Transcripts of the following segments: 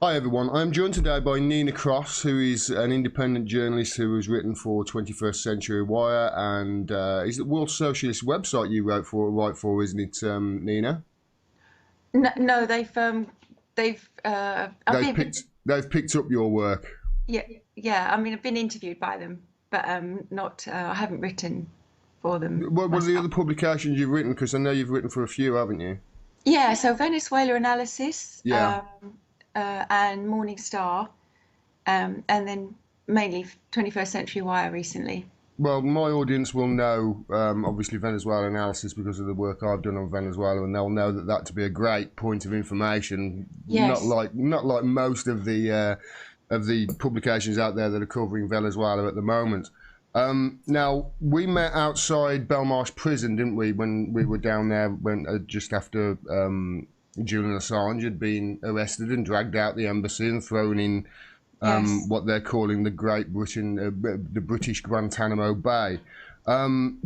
Hi everyone, I'm joined today by Nina Cross, who is an independent journalist who has written for 21st Century Wire, and is the World Socialist website you write for, isn't it, Nina? No, They've picked up your work. yeah, yeah. I mean, I've been interviewed by them, but not. I haven't written for them What are the myself. other publications you've written? Because I know you've written for a few, haven't you? Yeah, so Venezuela Analysis, Yeah. and Morning Star, and then mainly 21st Century Wire recently. Well, my audience will know, obviously, Venezuela analysis because of the work I've done on Venezuela, and they'll know that to be a great point of information. Yes. Not like most of the publications out there that are covering Venezuela at the moment. Now, we met outside Belmarsh Prison, didn't we, when we were down there when just after Julian Assange had been arrested and dragged out the embassy and thrown in Yes. what they're calling the Great Britain, the British Guantanamo Bay.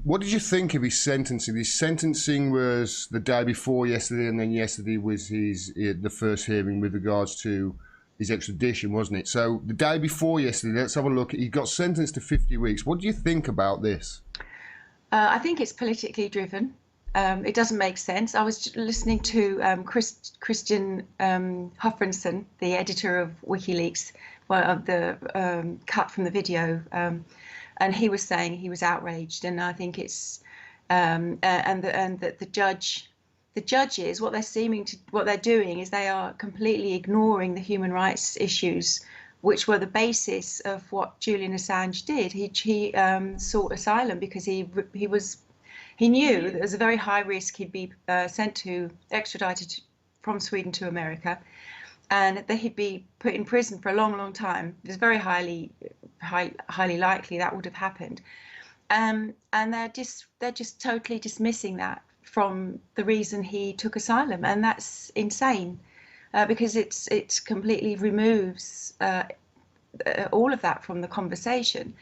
What did you think of his sentencing? His sentencing was the day before yesterday, and then yesterday was the first hearing with regards to his extradition, wasn't it? So the day before yesterday, let's have a look. He got sentenced to 50 weeks. What do you think about this? I think it's politically driven. It doesn't make sense. I was listening to Christian Hufferson, the editor of WikiLeaks, well, of the cut from the video, and he was saying he was outraged, and I think it's and that the judges, what they're doing is they are completely ignoring the human rights issues, which were the basis of what Julian Assange did. He sought asylum because he knew that there was a very high risk he'd be extradited from Sweden to America, and that he'd be put in prison for a long, long time. It was very highly likely that would have happened. And they're just totally dismissing that from the reason he took asylum, and that's insane, because it completely removes all of that from the conversation,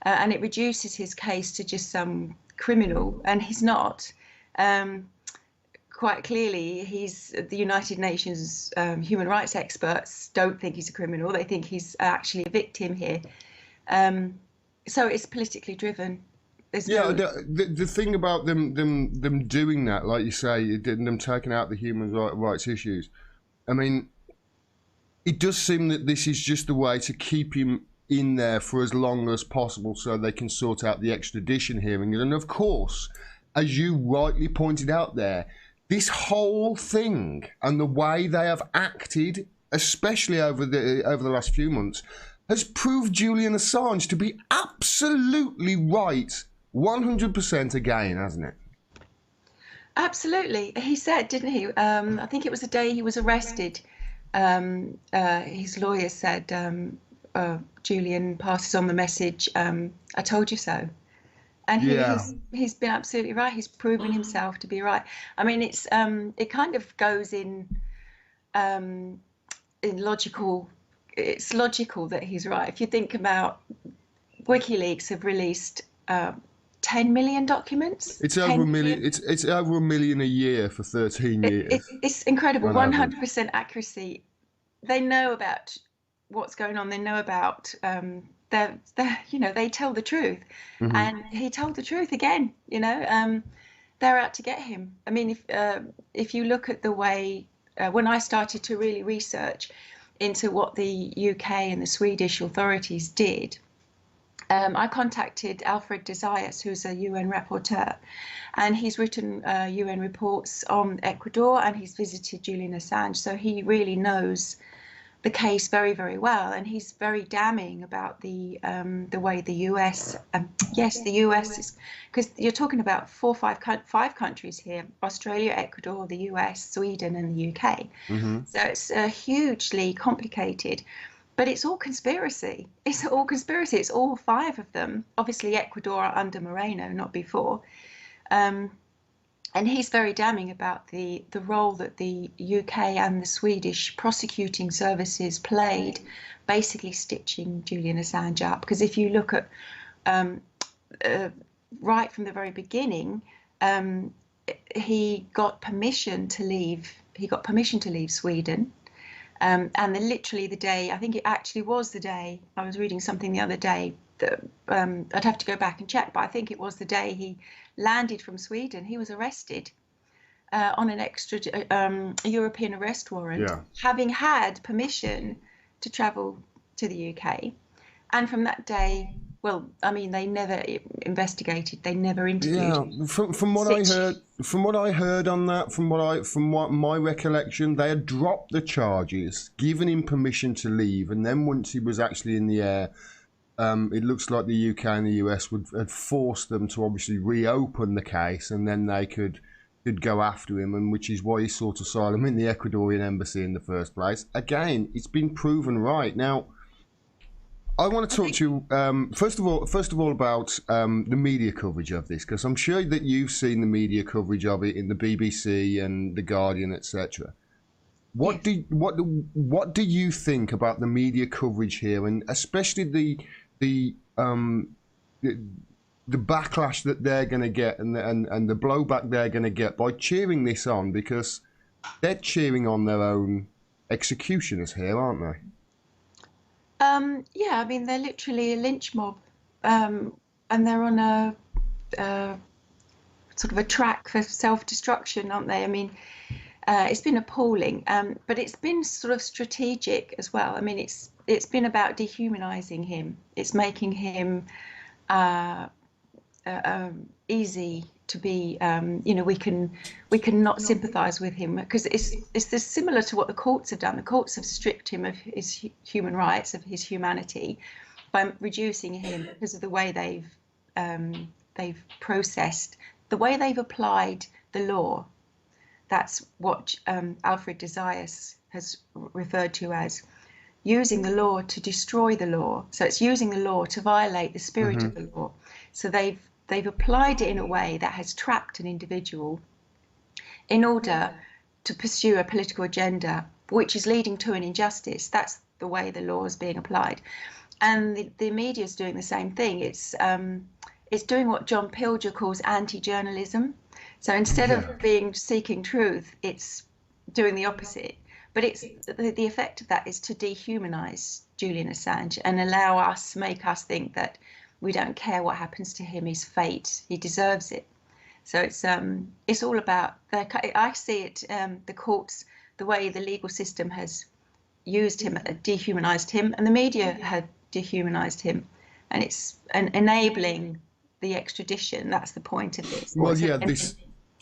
and it reduces his case to just some criminal, and he's not. Um, Quite clearly, he's the United Nations human rights experts don't think he's a criminal. They think he's actually a victim here. Um, so it's politically driven. There's Yeah, no. the thing about them doing that, like you say, them taking out the rights issues. I mean, it does seem that this is just a way to keep him in there for as long as possible so they can sort out the extradition hearing. And of course, as you rightly pointed out there, this whole thing and the way they have acted, especially over the last few months, has proved Julian Assange to be absolutely right 100% again, hasn't it? Absolutely. He said, didn't he? I think it was the day he was arrested. His lawyer said, Julian passes on the message, I told you so. And Yeah. he's been absolutely right. He's proven himself to be right. I mean, it kind of goes um, in logical. It's logical that he's right. If you think about WikiLeaks have released 10 million documents. It's over 10 a million. million. It's over a million a year for 13 years It's incredible. on average. 100% accuracy. They know about what's going on. They know about they tell the truth, Hmm. and he told the truth again. They're out to get him. I mean, if you look at the way when I started to really research into what the UK and the Swedish authorities did, I contacted Alfred Desayas, who's a UN rapporteur, and he's written UN reports on Ecuador, and he's visited Julian Assange, so he really knows the case very, very well, and he's very damning about the way the US, yes, the US is, because you're talking about five countries here: Australia, Ecuador, the US, Sweden, and the UK. Hmm. So it's hugely complicated, but it's all conspiracy. It's all conspiracy. It's all five of them. Obviously, Ecuador under Moreno, not before. Um, and he's very damning about the role that the UK and the Swedish prosecuting services played, basically stitching Julian Assange up. Because if you look at um, uh, right from the very beginning, um, he got permission to leave. He got permission to leave Sweden, And literally the day, I think it actually was the day, I was reading something the other day that I'd have to go back and check, but I think it was the day he landed from Sweden. He was arrested on an extra European arrest warrant, Yeah. having had permission to travel to the UK. And from that day, well, I mean, they never investigated, they never interviewed Yeah, him. from what I heard, on that, from what my recollection, they had dropped the charges, given him permission to leave, and then once he was actually in the air, it looks like the UK and the US had forced them to obviously reopen the case, and then they could go after him, and which is why he sought asylum in the Ecuadorian embassy in the first place. Again, it's been proven right. Now, I want to talk to you first of all about the media coverage of this, because I'm sure that you've seen the media coverage of it in the BBC and the Guardian, etc. What do you think about the media coverage here, and especially the backlash that they're going to get and the blowback they're going to get by cheering this on, because they're cheering on their own executioners here, aren't they? Yeah, I mean, they're literally a lynch mob, and they're on a sort of a track for self-destruction, aren't they? I mean, it's been appalling, but it's been sort of strategic as well. I mean, it's been about dehumanizing him. It's making him easy to be. We can not sympathise with him, because it's this similar to what the courts have done. The courts have stripped him of his human rights, of his humanity, by reducing him because of the way they've processed, the way they've applied the law. That's what Alfred Desires has referred to as using the law to destroy the law. So it's using the law to violate the spirit of the law. So they've applied it in a way that has trapped an individual in order to pursue a political agenda, which is leading to an injustice. That's the way the law is being applied. And the media is doing the same thing. It's doing what John Pilger calls anti-journalism. So instead of seeking truth, it's doing the opposite. But it's the effect of that is to dehumanize Julian Assange and make us think that we don't care what happens to him. His fate, he deserves it. So it's all about I see it, the courts, the way the legal system has used him, dehumanized him, and the media have dehumanized him, and it's enabling the extradition. That's the point of this. Well, yeah,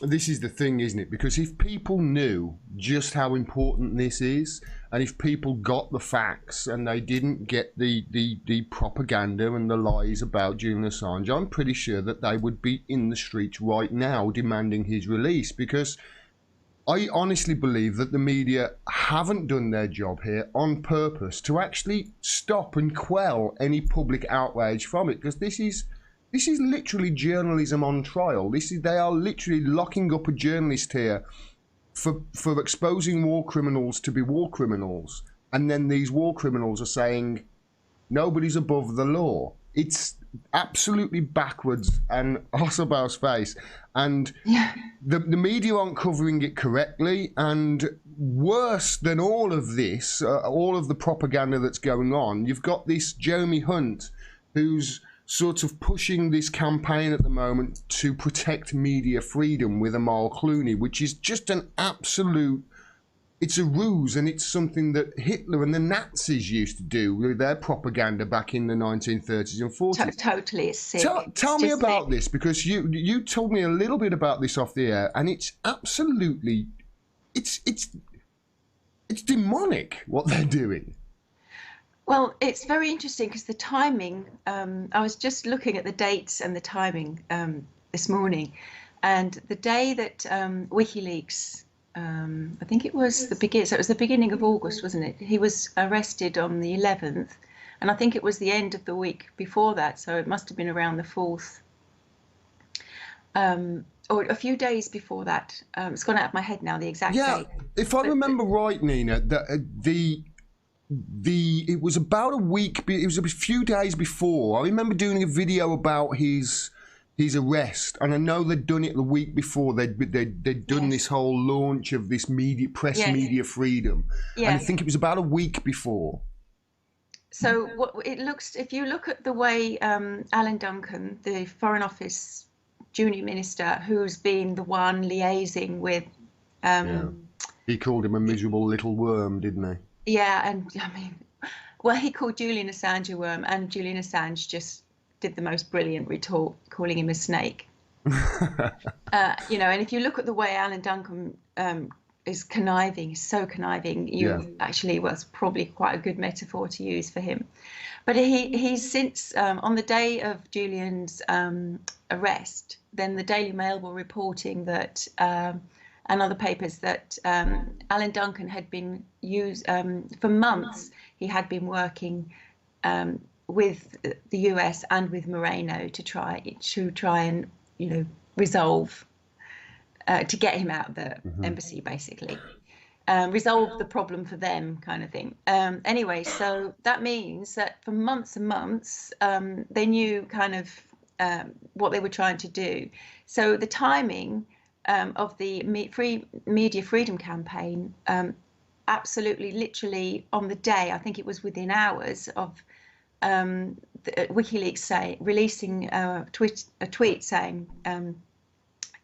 this is the thing, isn't it? Because if people knew just how important this is, and if people got the facts and they didn't get the propaganda and the lies about Julian Assange, I'm pretty sure that they would be in the streets right now demanding his release, because I honestly believe that the media haven't done their job here on purpose to actually stop and quell any public outrage from it, because this is literally journalism on trial. They are literally locking up a journalist here for exposing war criminals to be war criminals, and then these war criminals are saying nobody's above the law. It's absolutely backwards and arse about face, and the media aren't covering it correctly. And worse than all of this, all of the propaganda that's going on, you've got this Jeremy Hunt who's sort of pushing this campaign at the moment to protect media freedom with Amal Clooney, which is just an absolute, it's a ruse, and it's something that Hitler and the Nazis used to do with their propaganda back in the 1930s and 40s. Totally, it's sick. Tell me about this, because you told me a little bit about this off the air, and it's absolutely, it's demonic what they're doing. Well, it's very interesting because the timing, I was just looking at the dates and the timing this morning, and the day that WikiLeaks, I think it was so it was the beginning of August, wasn't it? He was arrested on the 11th, and I think it was the end of the week before that, so it must have been around the 4th, or a few days before that. It's gone out of my head now, the exact date. If I remember right, Nina, it was about a week, it was a few days before. I remember doing a video about his his arrest, and I know they'd done it the week before. They'd done this whole launch of this media freedom, and I think it was about a week before. So what it looks, if you look at the way Alan Duncan, the Foreign Office junior minister, who's been the one liaising with, he called him a miserable little worm, didn't he? Yeah, and I mean, well, he called Julian Assange a worm, and Julian Assange just did the most brilliant retort, calling him a snake. You know, and if you look at the way Alan Duncan is conniving, so conniving, actually was probably quite a good metaphor to use for him. But he's since, on the day of Julian's arrest, then the Daily Mail were reporting that, and other papers, that Alan Duncan had been for months, he had been working with the US and with Moreno to try and, you know, resolve, to get him out of the embassy, basically. Resolve the problem for them, kind of thing. Anyway, so that means that for months and months, they knew kind of what they were trying to do. So the timing of the media freedom campaign, absolutely, literally on the day, I think it was within hours of WikiLeaks releasing a tweet saying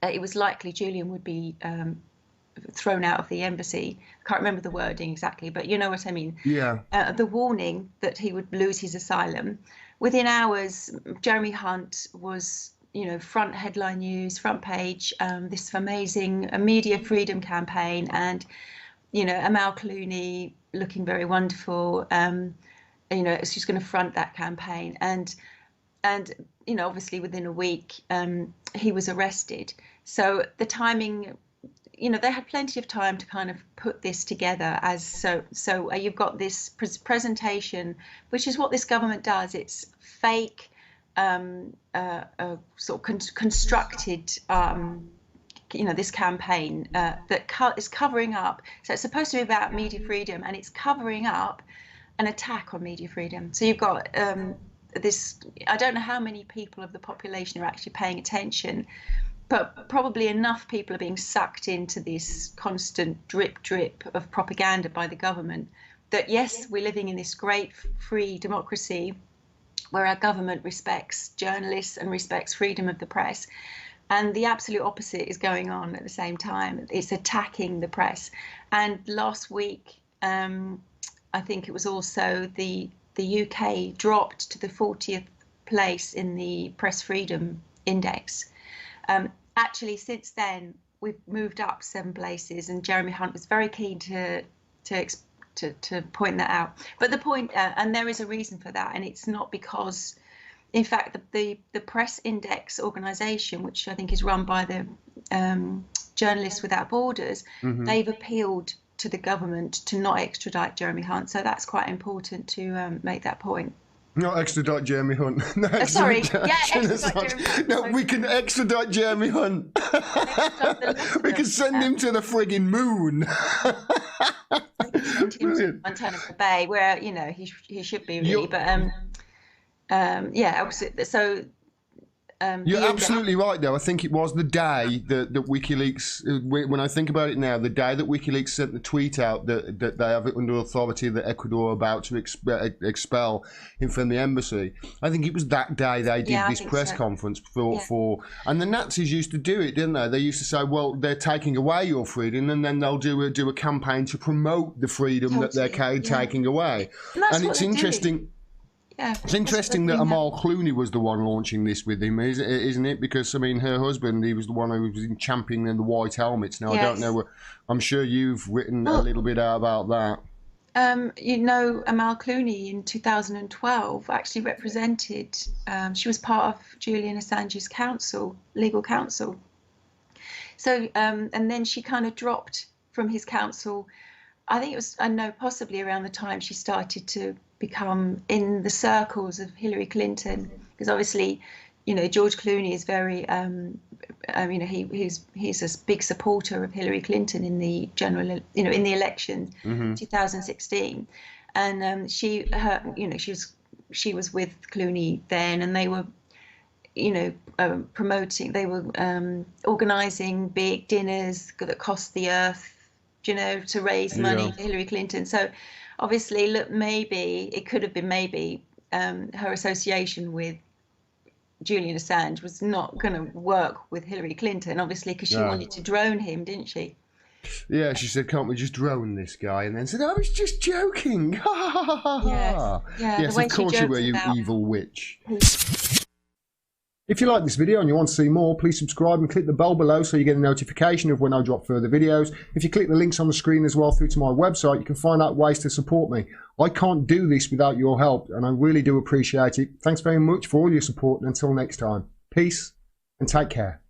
it was likely Julian would be thrown out of the embassy. I can't remember the wording exactly, but you know what I mean. Yeah. The warning that he would lose his asylum. Within hours, Jeremy Hunt was, you know, front headline news, front page, this amazing media freedom campaign, and, you know, Clooney looking very wonderful. You know, she's going to front that campaign, and you know, obviously within a week, he was arrested. So the timing, you know, they had plenty of time to kind of put this together as so you've got this presentation, which is what this government does. It's fake, sort of constructed, you know, this campaign that is covering up. So it's supposed to be about media freedom, and it's covering up an attack on media freedom. So you've got this, I don't know how many people of the population are actually paying attention, but probably enough people are being sucked into this constant drip of propaganda by the government that, yes, we're living in this great free democracy where our government respects journalists and respects freedom of the press. And the absolute opposite is going on at the same time. It's attacking the press. And last week, I think it was also the UK dropped to the 40th place in the Press Freedom Index. Actually, since then, we've moved up 7 places, and Jeremy Hunt was very keen to point that out. But the point, and there is a reason for that, and it's not because, in fact, the Press Index organisation, which I think is run by the Journalists Without Borders, they've appealed to the government to not extradite Jeremy Hunt. So that's quite important to make that point. Not extradite Jeremy Hunt. No, sorry. Yeah, extradite Jeremy Hunt. No, we can extradite Jeremy Hunt. We can send him to the frigging moon. Send him to Montana Bay, where, you know, he should be really. But yeah, so. You're absolutely right, though. I think it was the day that WikiLeaks, when I think about it now, the day that WikiLeaks sent the tweet out that they have it under authority that Ecuador are about to expel him from the embassy. I think it was that day they did this press conference for, and the Nazis used to do it, didn't they? They used to say, well, they're taking away your freedom, and then they'll do a campaign to promote the freedom that they're taking away. And it's interesting. Yeah, it's interesting that Amal Clooney was the one launching this with him, isn't it? Because, I mean, her husband, he was the one who was championing the white helmets. Now, I don't know, I'm sure you've written a little bit out about that. You know, Amal Clooney in 2012 actually represented, she was part of Julian Assange's legal counsel. So, and then she kind of dropped from his counsel. I think it was, possibly around the time she started to become in the circles of Hillary Clinton, because obviously, you know, George Clooney is very, you know, he's a big supporter of Hillary Clinton in the general, you know, in the election, 2016, and she was with Clooney then, and they were, promoting. They were organising big dinners that cost the earth, to raise money for Hillary Clinton. So obviously, look, maybe it could have been her association with Julian Assange was not going to work with Hillary Clinton, obviously, because she wanted to drone him, didn't she? Yeah, she said, "Can't we just drone this guy?" And then said, "I was just joking." Yes, of course you were, you evil witch. If you like this video and you want to see more, please subscribe and click the bell below so you get a notification of when I drop further videos. If you click the links on the screen as well through to my website, you can find out ways to support me. I can't do this without your help, and I really do appreciate it. Thanks very much for all your support, and until next time, peace and take care.